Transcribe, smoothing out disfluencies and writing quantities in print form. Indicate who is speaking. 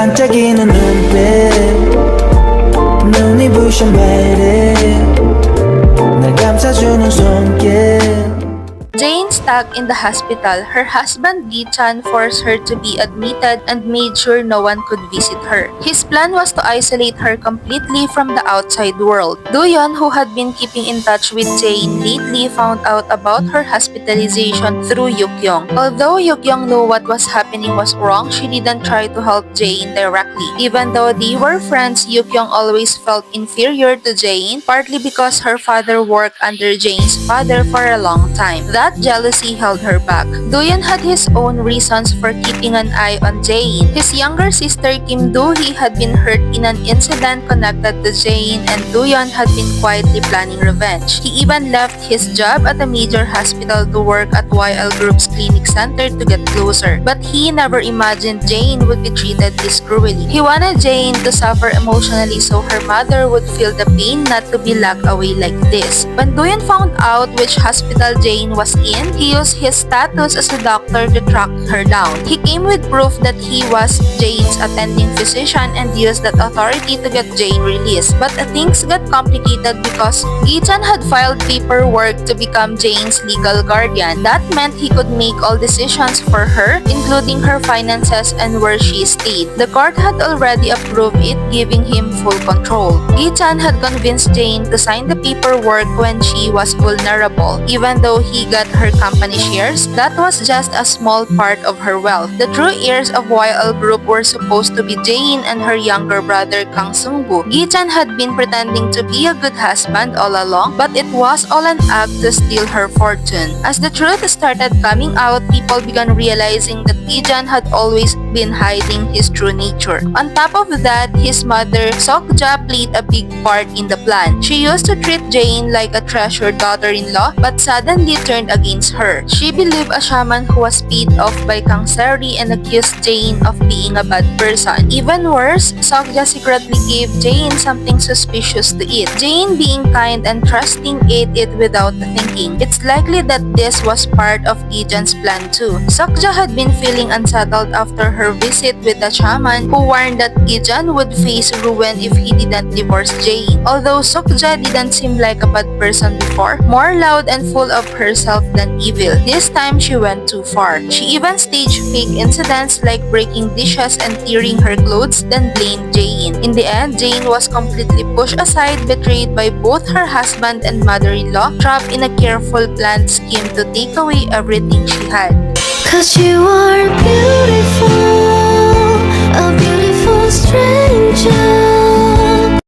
Speaker 1: 반짝이는 눈빛 눈이 부셔 매일 날 감싸주는 손길.
Speaker 2: Jane stuck in the hospital, her husband Gi Chan forced her to be admitted and made sure no one could visit her. His plan was to isolate her completely from the outside world. Do-yeon, who had been keeping in touch with Jane lately, found out about her hospitalization through Yukyong. Although Yukyong knew what was happening was wrong, she didn't try to help Jane directly. Even though they were friends, Yukyong always felt inferior to Jane, partly because her father worked under Jane's father for a long time. That jealousy held her back. Do-yeon had his own reasons for keeping an eye on Jane. His younger sister Kim Do-hee had been hurt in an incident connected to Jane, and Do-yeon had been quietly planning revenge. He even left his job at a major hospital to work at YL Group's clinic center to get closer. But he never imagined Jane would be treated this cruelly. He wanted Jane to suffer emotionally so her mother would feel the pain not to be locked away like this. When Do-yeon found out which hospital Jane was in, he used his status as a doctor to track her down. He came with proof that he was Jane's attending physician and used that authority to get Jane released. But things got complicated because Gi Chan had filed paperwork to become Jane's legal guardian. That meant he could make all decisions for her, including her finances and where she stayed. The court had already approved it, giving him full control. Gi Chan had convinced Jane to sign the paperwork when she was vulnerable. Even though he got her company shares, that was just a small part of her wealth. The true heirs of YL Group were supposed to be Jane and her younger brother Kang Seung-bu. Gi Chan had been pretending to be a good husband all along, but it was all an act to steal her fortune. As the truth started coming out, people began realizing that Gi Chan had always been hiding his true nature. On top of that, his mother Seok played a big part in the plan. She used to treat Jane like a treasured daughter-in-law, but suddenly turned against her. She believed a shaman who was paid off by Kang Seri and accused Jane of being a bad person. Even worse, Seok secretly gave Jane something suspicious to eat. Jane, being kind and trusting, ate it without thinking. It's likely that this was part of Gi Chan's plan too. Seok had been feeling unsettled after her visit with the shaman, who warned that Gi Chan would face ruin if he didn't divorce Jane. Although Seok didn't seem like a bad person before, more loud and full of herself than evil, this time she went too far. She even staged fake incidents like breaking dishes and tearing her clothes, then blamed Jane. In the end, Jane was completely pushed aside, betrayed by both her husband and mother-in-law, trapped in a careful planned scheme to take away everything she had.
Speaker 3: 'Cause you are beautiful.